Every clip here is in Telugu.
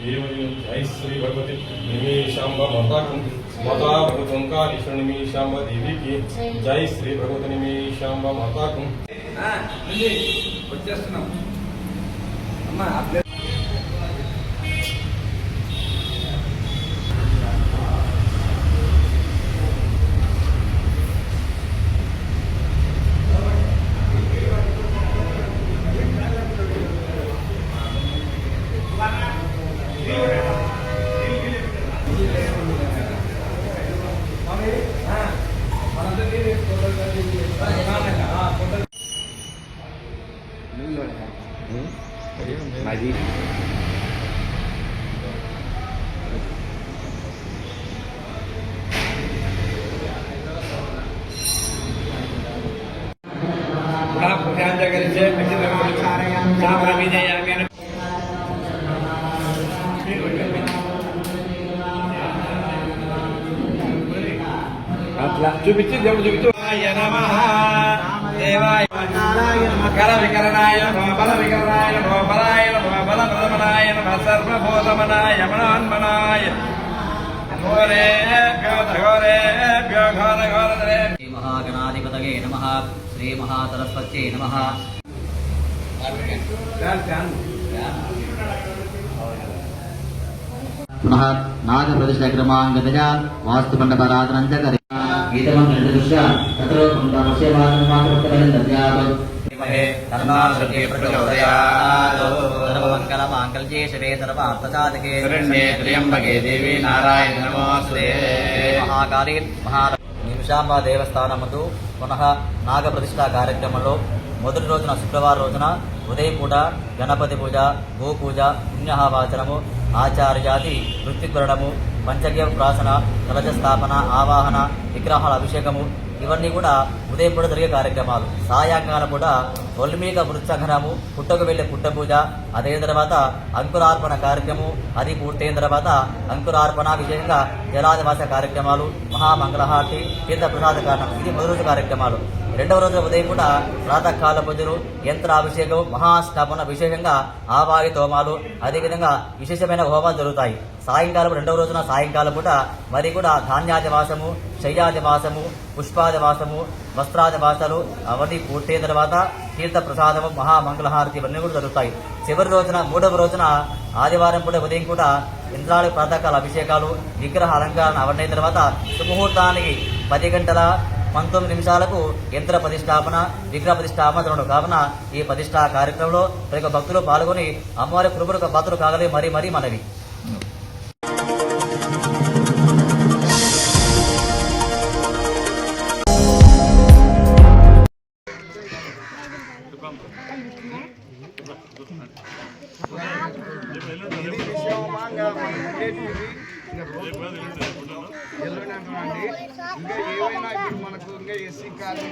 जय श्री भगवती निमेशांब माता माता भूतंकालीश्वर निमेशांब देवी की जय श्री भगवती निमेशांब माता Maji. Berapa pekerjaan jaga kerja kecil dan besar yang sama ramainya yang చూపించి దేవుడు చూపించు దేవాయ కర వికరణాయ బల వికరణాయ బలాయ బల ప్రథమనాయ సర్వభూతమనాయ మనాన్మనాయ శ్రీ మహాగణాధిపతయే నమః శ్రీ మహాసరస్వత్యై నమః पुनः नागप्रतिष्ठक्रमाङ्गतया वास्तुमण्डपाराधनं च करि गीतमन्त्रदृश्य तत्र सर्वमङ्गलमाङ्गल्ये शिवे सर्वार्थसाधके शरण्ये त्र्यम्बके देवी नारायण नमोऽस्तुते महाकाली నిమిషాంబ దేవస్థానముందు పునః నాగప్రతిష్ఠా కార్యక్రమంలో మొదటి రోజున శుక్రవారం రోజున ఉదయం పూట గణపతి పూజ గోపూజ పుణ్యహావాచనము ఆచార్యాది వృత్తికురణము పంచగవ్య ప్రాసన కలశ స్థాపన ఆవాహన విగ్రహాల అభిషేకము ఇవన్నీ కూడా ఉదయం పూట జరిగే కార్యక్రమాలు. సాయంకాలం పూట ఒల్మీక వృత్సంగనము పుట్టకు వెళ్లే పుట్ట పూజ, అదైన తర్వాత అంకురార్పణ కార్యక్రమం, అది పూర్తయిన తర్వాత అంకురార్పణ విశేషంగా జలాదివాస కార్యక్రమాలు, మహామంగళహారతి, తీర్థ ప్రసాద కారణం, ఇది మొదటి రోజు కార్యక్రమాలు. రెండవ రోజు ఉదయం కూడా ప్రాతకాల పూజలు, యంత్రాభిషేకం, మహాస్థాపన, విశేషంగా ఆవాయి తోమాలు, అదేవిధంగా విశేషమైన హోమాలు జరుగుతాయి. సాయంకాలం రెండవ రోజున సాయంకాలం పూట మరి కూడా ధాన్యాదివాసము, శయ్యాదివాసము, పుష్పాదివాసము, వస్త్రాదివాసాలు అవన్నీ పూర్తయిన తర్వాత తీర్థ ప్రసాదము, మహామంగళహారతి ఇవన్నీ కూడా జరుగుతాయి. చివరి రోజున మూడవ రోజున ఆదివారం పూట ఉదయం కూడా ఇంద్రాడి ప్రాతకాల అభిషేకాలు, విగ్రహ అలంకరణ అవన్నీ తర్వాత సుముహూర్తానికి 10 గంటల 19 నిమిషాలకు యంత్ర ప్రతిష్టాపన, విగ్రహ ప్రతిష్టాపన జరగడం కావున ఈ ప్రతిష్టా కార్యక్రమంలో ప్రతి భక్తులు పాల్గొని అమ్మవారి కృపకు పాత్రలు కాగలి మరీ మరీ మనవి. ఇంకా ఏమైనా ఇప్పుడు మనకు ఇంకా ఎస్సీ కాలనీ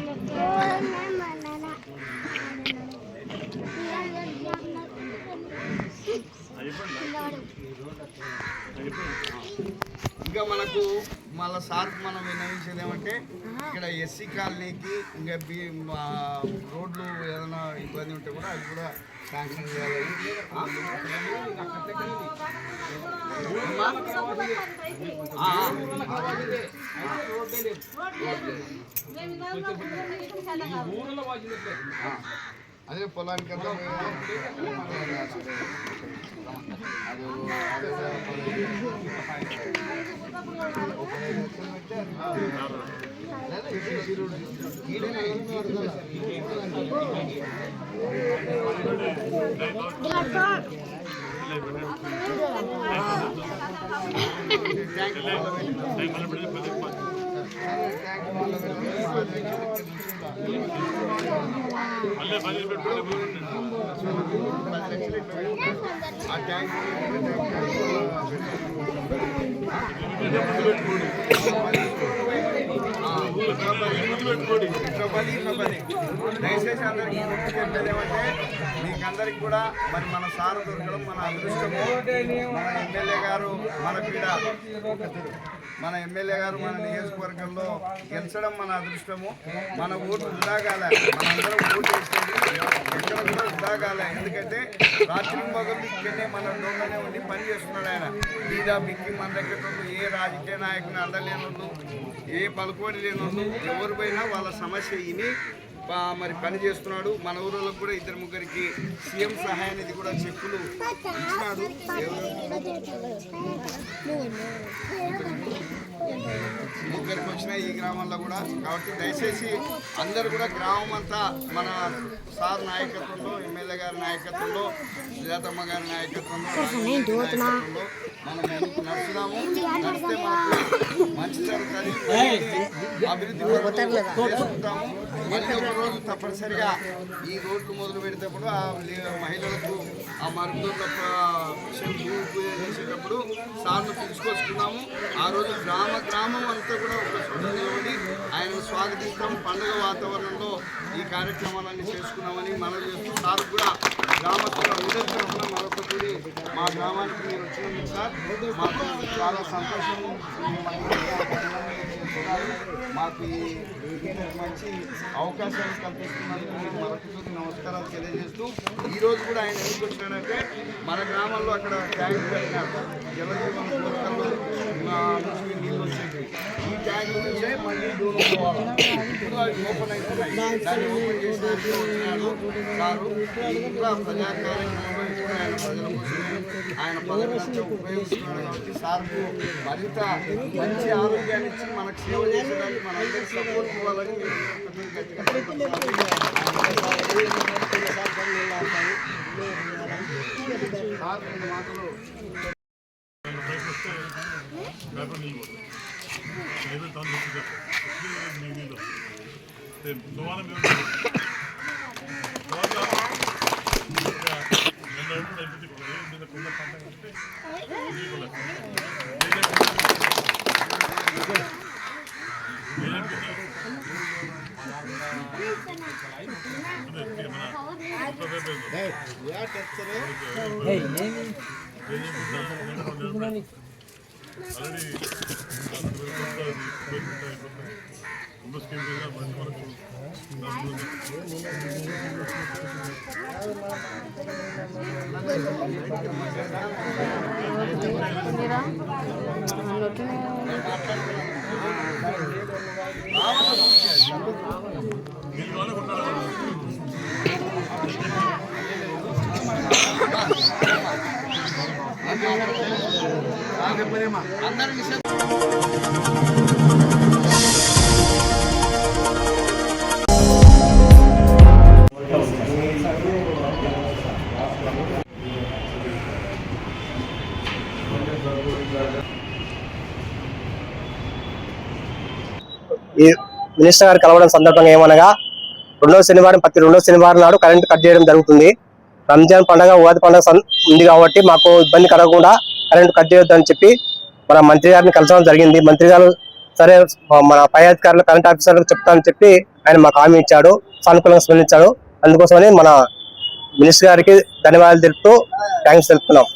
ఇంకా మనకు మళ్ళీ సార్ మనం విన్నవించేది ఏమంటే ఇక్కడ ఎస్సీ కాలనీకి ఇంకా రోడ్లు ఏదైనా ఇబ్బంది ఉంటే కూడా అది కూడా శాంక్షన్ చేయాలి. అదే పొలానికి దయచేసి అందరికీ చెప్పేది ఏమంటే మీకందరికి కూడా మరి మన సార్ దొరకడం మన అదృష్టము. మన ఎమ్మెల్యే గారు మన నియోజకవర్గంలో గెలిచడం మన అదృష్టము. మన ఓటు ఉదాగాల మనందరం ఓటు వేసేది ఎక్కడ కొనసాగాల. ఎందుకంటే రాత్రి మొగలు ఇక్కడనే మన దొంగనే ఉండి పని చేస్తున్నాడు ఆయన. బీదా బిక్కి మన దగ్గర ఏ రాజకీయ నాయకుని అందలేని వాళ్ళు, ఏ పలుకోడి లేని వాళ్ళు ఎవరు పోయినా వాళ్ళ సమస్య విని మరి పని చేస్తున్నాడు. మన ఊళ్ళకి కూడా 2-3 సీఎం సహాయ నిధి కూడా చెక్కులు ఇచ్చినాడు. ముగ్గురికి వచ్చినాయి ఈ గ్రామంలో కూడా. కాబట్టి దయచేసి అందరూ కూడా గ్రామం అంతా మన సార్ నాయకత్వంలో, ఎమ్మెల్యే గారి నాయకత్వంలో, సుజాతమ్మ గారి నాయకత్వంలో మనం ముందుకు నడుస్తున్నాము. నడిస్తే మనకు మంచి జరుగుతుంది, అభివృద్ధి చేసుకుంటాము. మళ్ళీ ఒక రోజు తప్పనిసరిగా ఈ రోడ్లు మొదలు పెడేటప్పుడు ఆ మహిళలకు ఆ మరుగుదొడ్ల పూజ చేసేటప్పుడు సార్లు పిలుచుకొచ్చుకున్నాము. ఆ రోజు గ్రామం అంతా కూడా ఒక చోట నిలబడి ఆయనను స్వాగతిస్తాం. పండుగ వాతావరణంలో ఈ కార్యక్రమాలన్నీ చేసుకున్నామని మనం చేస్తూ సార్ కూడా గ్రామస్తుల అందరి తరఫున మరొకటి మా గ్రామానికి మీరు వచ్చినందుకు సార్ మాకు చాలా సంతోషం. మాకు మంచి అవకాశాలు కల్పిస్తున్నందుకు మీకు మరొకసారి నమస్కారాలు తెలియజేస్తూ, ఈరోజు కూడా ఆయన ఎందుకు వచ్చినాడంటే మన గ్రామంలో అక్కడ ట్యాంక్ పెట్టినారు. జలజీవన కోరికల్లో నుంచి నీళ్ళు వచ్చేవి. ఈ ట్యాంక్ నుంచే మళ్ళీ దూరం పోవాలి. ఇప్పుడు అవి ఓపెన్ అవుతున్నాయి. దాన్ని ఓపెన్ చేసినట్టు వచ్చినాడు సారు. ఇంకా ప్రజా కార్యక్రమంలో ఇప్పుడు ఆయన ప్రజల కోసం ఆయన పదవి ఉపయోగిస్తున్నాడు. కాబట్టి సార్కు మరింత మంచి ఆరోగ్యాన్ని ఇచ్చి మనకు సేవ చేసేదానికి మనందరికీ సపోర్ట్ ఇవ్వాలని మాటలు ఈ మినిస్టర్ గారు కలవడం సందర్భంగా ఏమనగా ప్రతి రెండో శనివారం నాడు కరెంటు కట్ చేయడం జరుగుతుంది. రంజాన్ పండుగ, ఉగాది పండుగ ఉంది కాబట్టి మాకు ఇబ్బంది కలగకుండా కరెంటు కట్ చేయొద్దని చెప్పి మన మంత్రి గారిని కలవడం జరిగింది. మంత్రి గారు సరే మన పై అధికారులు కరెంట్ ఆఫీసర్లకు చెప్తానని చెప్పి ఆయన మాకు హామీ ఇచ్చాడు, సానుకూలంగా స్పందించాడు. అందుకోసమని మన మినిస్టర్ గారికి ధన్యవాదాలు తెలుపుతూ థ్యాంక్స్ తెలుపుతున్నాం.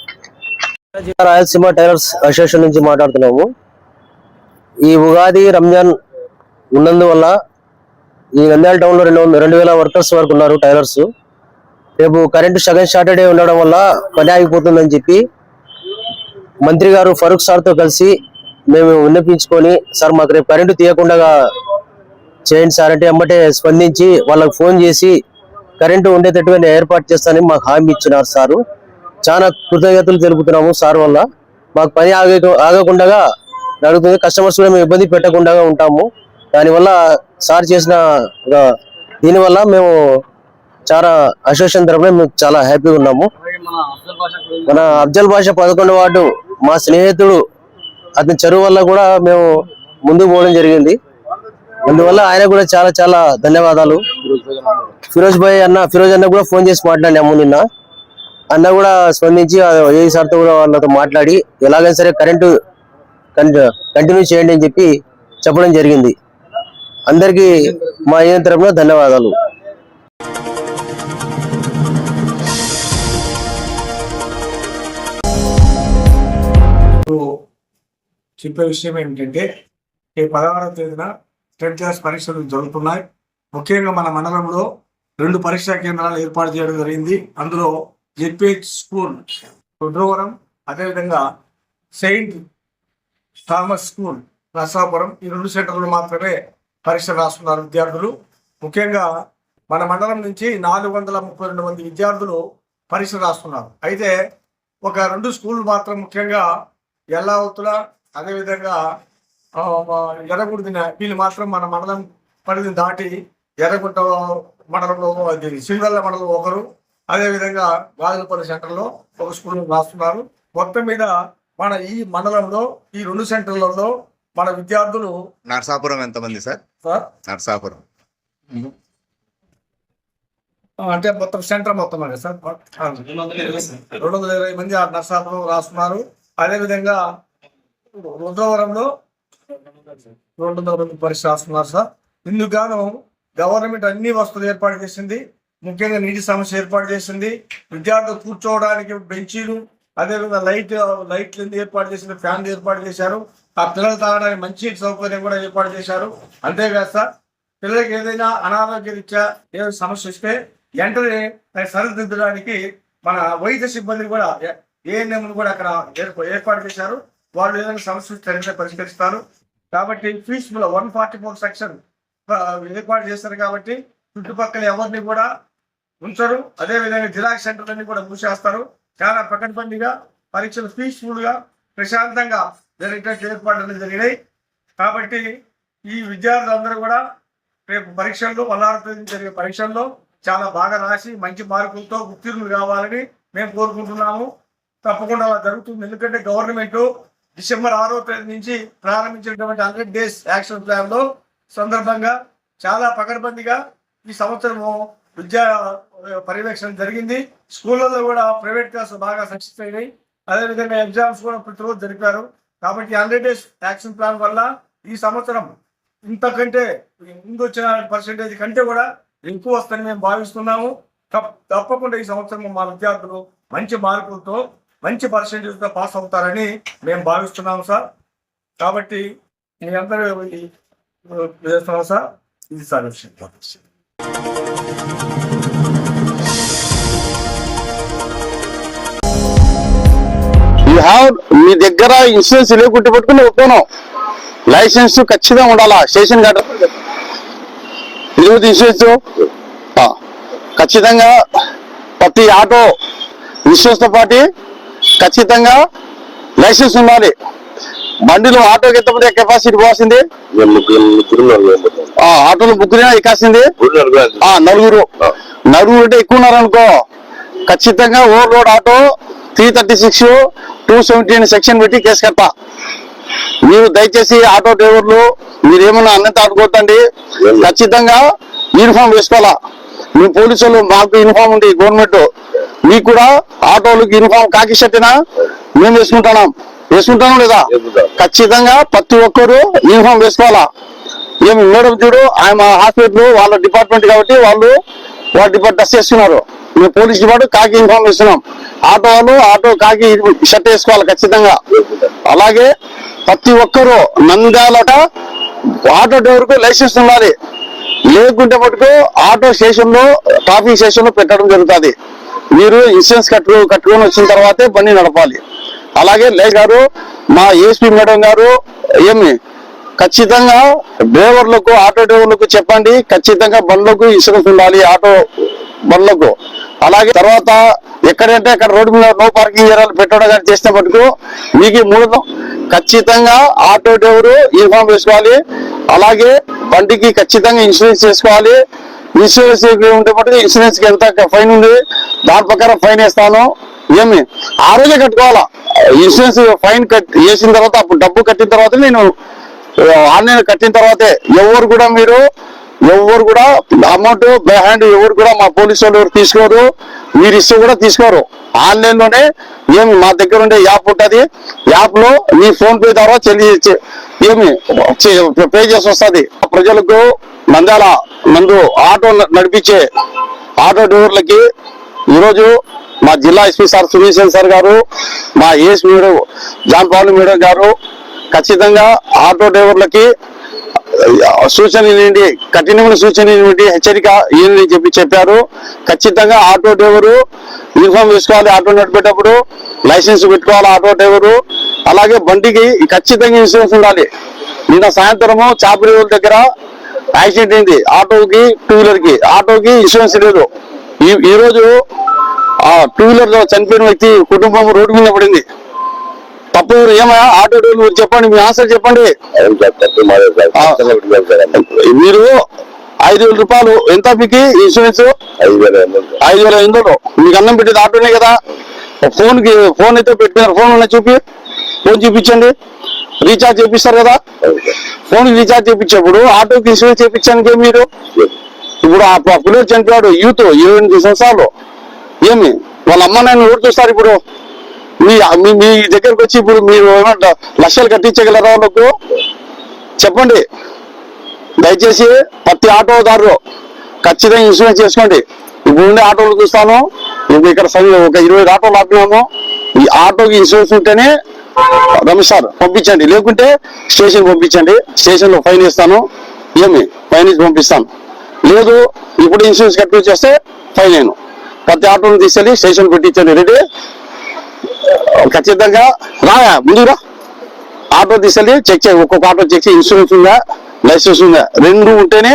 రాయలసీమ టైలర్స్ అసోసియేషన్ నుంచి మాట్లాడుతున్నాము. ఈ ఉగాది, రంజాన్ ఉన్నందువల్ల ఈ నంద్యాల టౌన్ లో 2,000 వర్కర్స్ వరకు ఉన్నారు టైలర్స్. రేపు కరెంటు సెకండ్ సాటర్డే ఉండడం వల్ల పని ఆగిపోతుందని చెప్పి మంత్రి గారు ఫరూక్ సార్ తో కలిసి మేము విన్నపించుకొని, సార్ మాకు రేపు కరెంటు తీయకుండా చేయండి సార్ అంటే ఎమ్మటే స్పందించి వాళ్ళకి ఫోన్ చేసి కరెంటు ఉండేటట్టుగా ఏర్పాటు చేస్తానని మాకు హామీ ఇచ్చినారు సారు. చాలా కృతజ్ఞతలు తెలుపుతున్నాము సార్ వల్ల. మాకు పని ఆగకుండా జరుగుతుంది. కస్టమర్స్ కూడా మేము ఇబ్బంది పెట్టకుండా ఉంటాము. దానివల్ల సార్ చేసిన దీనివల్ల మేము చాలా అసోసియేషన్ తరఫున మేము చాలా హ్యాపీగా ఉన్నాము. మన అఫ్జల్ బాషా 11వ వార్డు మా స్నేహితుడు అతని చెరువు వల్ల కూడా మేము ముందుకు పోవడం జరిగింది. అందువల్ల ఆయన కూడా చాలా చాలా ధన్యవాదాలు. ఫిరోజ్ అన్న కూడా ఫోన్ చేసి మాట్లాడినాము నిన్న. అన్న కూడా స్పందించి ఏ సార్తో కూడా వాళ్ళతో మాట్లాడి ఎలాగైనా సరే కరెంటు కంటిన్యూ చేయండి అని చెప్పి చెప్పడం జరిగింది. అందరికీ మా యూనియన్ తరఫున ధన్యవాదాలు. చెప్పే విషయం ఏమిటంటే ఈ 16వ తేదీన 10th క్లాస్ పరీక్షలు జరుగుతున్నాయి. ముఖ్యంగా మన మండలంలో 2 పరీక్షా కేంద్రాలు ఏర్పాటు చేయడం జరిగింది. అందులో జెడ్పీహెచ్ స్కూల్ రుద్రవరం, అదేవిధంగా సెయింట్ థామస్ స్కూల్ నర్సాపురం, ఈ 2 సెంటర్లు మాత్రమే పరీక్ష రాస్తున్నారు విద్యార్థులు. ముఖ్యంగా మన మండలం నుంచి 432 మంది విద్యార్థులు పరీక్ష రాస్తున్నారు. అయితే ఒక 2 స్కూళ్ళు మాత్రం, ముఖ్యంగా ఎల్లావతుల అదేవిధంగా ఎర్రగుడిన, వీళ్ళు మాత్రం మన మండలం పరిధిని దాటి ఎర్రగుంట మండలంలో, సింగల్ల మండలం ఒకరు, అదేవిధంగా గాజులపల్లి సెంటర్లో ఒక స్కూల్ రాస్తున్నారు. మొత్తం మీద మన ఈ మండలంలో ఈ 2 సెంటర్లలో మన విద్యార్థులు. నర్సాపురం ఎంతమంది సార్? నర్సాపురం అంటే మొత్తం సెంటర్ మొత్తం అండి సార్ 220 మంది నర్సాపురం రాస్తున్నారు. అదేవిధంగా రుద్రవరంలో 200 మంది పరీక్ష రాస్తున్నారు సార్. ఇందుకు గాను గవర్నమెంట్ అన్ని వసతులు ఏర్పాటు చేసింది. ముఖ్యంగా నీటి సమస్య ఏర్పాటు చేసింది. విద్యార్థులు కూర్చోవడానికి బెంచీలు, అదేవిధంగా లైట్లు ఏర్పాటు చేసింది, ఫ్యాన్లు ఏర్పాటు చేశారు. ఆ పిల్లలు తాగడానికి మంచి సౌకర్యం కూడా ఏర్పాటు చేశారు. అంతేకాదు సార్, పిల్లలకి ఏదైనా అనారోగ్య రీత్యా ఏదైనా సమస్య వస్తే వెంటనే సరిదిద్దడానికి మన వైద్య సిబ్బంది కూడా, ఏఎన్ఎంలు కూడా అక్కడ ఏర్పాటు చేశారు. వాళ్ళు ఏదైనా సమస్య వస్తే పరిష్కరిస్తారు. కాబట్టి పీస్ఫుల్ 144 సెక్షన్ ఏర్పాటు చేస్తారు. కాబట్టి చుట్టుపక్కల ఎవరిని కూడా ఉంచరు. అదేవిధంగా జిరాక్స్ సెంటర్లన్నీ కూడా మూసేస్తారు. చాలా పకడ్బందీగా పరీక్షలు పీస్ఫుల్ గా ప్రశాంతంగా జరిగేటట్టు ఏర్పాట్లు జరిగినాయి. కాబట్టి ఈ విద్యార్థులందరూ కూడా రేపు పరీక్షల్లో 16వ తేదీ జరిగే పరీక్షల్లో చాలా బాగా రాసి మంచి మార్కులతో ఉత్తీర్ణులు కావాలని మేము కోరుకుంటున్నాము. తప్పకుండా అలా జరుగుతుంది. ఎందుకంటే గవర్నమెంట్ డిసెంబర్ 6వ తేదీ నుంచి ప్రారంభించినటువంటి 100 days యాక్షన్ ప్లాన్ లో సందర్భంగా చాలా పకడ్బందీగా ఈ సంవత్సరము విద్యా పర్యవేక్షణ జరిగింది. స్కూళ్ళలో కూడా ప్రైవేట్ క్లాసులు బాగా సక్సెస్ అయినాయి. అదేవిధంగా ఎగ్జామ్స్ కూడా ప్రతిరోజు జరిపారు. కాబట్టి 100 days యాక్షన్ ప్లాన్ వల్ల ఈ సంవత్సరం ఇంతకంటే ముందు వచ్చిన పర్సెంటేజ్ కంటే కూడా ఎక్కువ వస్తుందని మేము భావిస్తున్నాము. తప్పకుండా ఈ సంవత్సరం మా విద్యార్థులు మంచి మార్కులతో మంచి పర్సెంటేజ్తో పాస్ అవుతారని మేము భావిస్తున్నాము సార్. కాబట్టి మీ అందరూ చేస్తున్నాం సార్. ఇది సార్ విషయం. మీ దగ్గర ఇన్సూరెన్స్ లేకుంటే పట్టుకుని ఒప్పుకోను. లైసెన్స్ ఖచ్చితంగా ఉండాలా. స్టేషన్ కార్డు ఇన్సూరెన్స్ ఖచ్చితంగా ప్రతి ఆటో ఇన్సూరెన్స్ తో పాటు ఖచ్చితంగా లైసెన్స్ ఉండాలి. బండిలో ఆటోకి ఎంతమంది కెపాసిటీ పోవాల్సింది, ఆటోలో ముగ్గురు ఎక్కాల్సింది, నలుగురు అంటే ఎక్కువ ఉన్నారనుకో ఖచ్చితంగా ఓవర్లోడ్ ఆటో 336, 217 సెక్షన్ పెట్టి కేసు కడతా. మీరు దయచేసి ఆటో డ్రైవర్లు మీరు ఏమన్నా అన్నంత ఆడుకోవద్దండి. ఖచ్చితంగా యూనిఫామ్ వేసుకోవాలా. మీ పోలీసులు మాకు యూనిఫామ్ ఉంది గవర్నమెంట్, మీకు కూడా ఆటోలకు యూనిఫామ్ కాకి షర్టినా మేము వేసుకుంటాం లేదా? ఖచ్చితంగా ప్రతి ఒక్కరు యూనిఫామ్ వేసుకోవాలా. ఏమి మేడం చూడు, ఆయన హాస్పిటల్ వాళ్ళ డిపార్ట్మెంట్ కాబట్టి వాళ్ళ డిపార్ట్మెంట్ డ్రెస్ వేస్తున్నారు. మేము పోలీస్ డిపార్ట్మెంట్ కాకి యూనిఫామ్ వేస్తున్నాం. ఆటో వాళ్ళు ఆటో కాకి షర్ట్ వేసుకోవాలి ఖచ్చితంగా. అలాగే ప్రతి ఒక్కరు నంద్యాలట ఆటో డ్రైవర్కు లైసెన్స్ ఉండాలి. లేకుంటే మటుకు ఆటో స్టేషన్ లో ట్రాఫిక్ స్టేషన్ లో పెట్టడం జరుగుతుంది. మీరు ఇన్సూరెన్స్ కట్టుకొని వచ్చిన తర్వాతే బండి నడపాలి. అలాగే గారు మా ఏఎస్పీ మేడం గారు ఏమి ఖచ్చితంగా డ్రైవర్లకు ఆటో డ్రైవర్లకు చెప్పండి, ఖచ్చితంగా బండ్లకు ఇన్సూరెన్స్ ఉండాలి ఆటో బండ్లకు. అలాగే తర్వాత ఎక్కడంటే అక్కడ రోడ్డు మీద నో పార్కింగ్ ఏరియాలు పెట్టడం కానీ చేస్తే మటుకు మీకు 3 ఖచ్చితంగా ఆటో డ్రైవరు యూనిఫామ్ వేసుకోవాలి. అలాగే బండికి ఖచ్చితంగా ఇన్సూరెన్స్ చేసుకోవాలి. ఇన్సూరెన్స్ ఉంటే మటుకు ఇన్సూరెన్స్ కి ఎంత ఫైన్ ఉంది దాని ప్రకారం ఫైన్ వేస్తాను. ఏమి ఆ రోజే కట్టుకోవాలా. ఇన్సూరెన్స్ ఫైన్ వేసిన తర్వాత అప్పుడు డబ్బు కట్టిన తర్వాత నేను ఆన్లైన్ కట్టిన తర్వాతే ఎవరు కూడా అమౌంట్ బై హ్యాండ్ ఎవరు కూడా మా పోలీసు వాళ్ళు ఎవరు తీసుకోరు. మీరు ఇస్తే కూడా తీసుకోరు. ఆన్లైన్ లోనే ఏమి మా దగ్గర ఉండే యాప్ ఉంటుంది. యాప్ లో మీ ఫోన్ పే ద్వారా పే చేసి వస్తుంది. ప్రజలకు నంద్యాల నందు ఆటో నడిపించే ఆటో డ్రైవర్లకి ఈరోజు మా జిల్లా ఎస్పీ సార్ సునీల్ సార్ గారు, మా AS madam John Paul madam గారు ఖచ్చితంగా ఆటో డ్రైవర్లకి సూచన ఏంటి, కఠినమైన సూచన ఏంటి, హెచ్చరిక ఏంటి చెప్పారు. ఖచ్చితంగా ఆటో డ్రైవరు యూనిఫామ్ వేసుకోవాలి, ఆటో నడిపేటప్పుడు లైసెన్స్ పెట్టుకోవాలి ఆటో డ్రైవరు. అలాగే బండికి ఖచ్చితంగా ఇన్సూరెన్స్ ఉండాలి. నిన్న సాయంత్రము చాపరి దగ్గర యాక్సిడెంట్ అయింది, ఆటోకి టూ వీలర్ కి. ఆటోకి ఇన్సూరెన్స్ లేదు. ఈ రోజు ఆ టూ వీలర్ లో చనిపోయిన వ్యక్తి కుటుంబం రోడ్డు మీద పడింది. తప్పు ఏమయ్యా ఆటో డ్రైవర్ చెప్పండి, మీ ఆన్సర్ చెప్పండి. మీరు 5,000 రూపాయలు ఎంత మీకు ఇన్సూరెన్స్? 5,500. మీకు అన్నం పెట్టేది ఆటోనే కదా. ఫోన్ అయితే పెట్టినారు, ఫోన్ ఉన్నాయి ఫోన్ చూపించండి. రీఛార్జ్ చేపిస్తారు కదా, ఫోన్ రీఛార్జ్ చేపించేప్పుడు ఆటోకి ఇన్సూరెన్స్ చేయించానికి మీరు ఇప్పుడు ఆ పిల్లలు చనిపోయాడు యూత్ 28 సంవత్సరాలు. ఏమి వాళ్ళ అమ్మ నాయన ఓటు చూస్తారు. ఇప్పుడు మీ దగ్గరకు వచ్చి ఇప్పుడు మీరు ఏమంటారు లక్షలు కట్టించగలరా వాళ్ళకు చెప్పండి. దయచేసి ప్రతి ఆటోదారు ఖచ్చితంగా ఇన్సూరెన్స్ చేసుకోండి. ఇప్పుడు ఉండే ఆటోలు చూస్తాను, ఇప్పుడు ఇక్కడ ఒక 20 ఆటోలు ఆపినాము. ఈ ఆటోకి ఇన్సూరెన్స్ ఉంటేనే రమేష్ సార్ పంపించండి, లేకుంటే స్టేషన్ పంపించండి. స్టేషన్ లో ఫైన్ ఇస్తాను, ఏమి ఫైన్ ఇచ్చి పంపిస్తాను. లేదు ఇప్పుడు ఇన్సూరెన్స్ కట్టి చేస్తే ఫైన్ అయ్యాను. ప్రతి ఆటోను తీసుకెళ్ళి స్టేషన్ పెట్టించండి. రెడీ ఖచ్చితంగా రాయా ముందురా ఆటో తీసుకెళ్ళి చెక్ చేయి. ఒక్కొక్క ఆటో చెక్ చేయి, ఇన్సూరెన్స్ ఉందా లైసెన్స్ ఉందా, 2 ఉంటేనే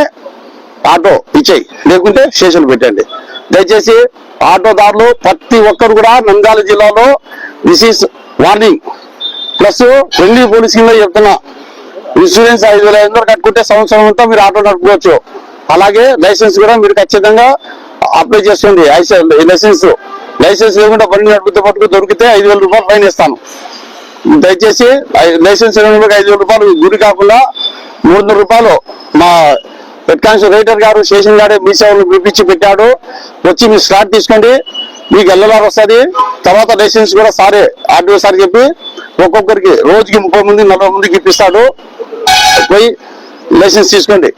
ఆటో ఇచ్చేయి, లేకుంటే స్టేషన్ పెట్టండి. దయచేసి ఆటోదారులు ప్రతి ఒక్కరు కూడా నంద్యాల జిల్లాలో this is warning. Plus Delhi police కింద చెప్తున్నా, ఇన్సూరెన్స్ 5,500 కట్టుకుంటే సంవత్సరం అంతా మీరు ఆటో నడుపుకోవచ్చు. అలాగే లైసెన్స్ కూడా మీరు ఖచ్చితంగా అప్లై చేసుకోండి. లైసెన్స్ లేకుండా బండి నడిపితే పట్టుకు దొరికితే 5,000 రూపాయలు ఫైన్ ఇస్తాను. దయచేసి లైసెన్స్ 5,000 రూపాయలు గురి కాకుండా 300 రూపాయలు మా హెడ్ కానిస్టేబుల్ రైటర్ గారు స్టేషన్ గారే మీ సేవలు పిలిపించి పెట్టాడు. వచ్చి మీరు స్లాట్ తీసుకోండి, మీకు ఎల్ఎల్ఆర్ వస్తుంది. తర్వాత లైసెన్స్ కూడా సారే ఆర్టీఓ సార్ చెప్పి ఒక్కొక్కరికి రోజుకి 30 మంది 40 మందికి ఇప్పిస్తాడు. పోయి లైసెన్స్ తీసుకోండి.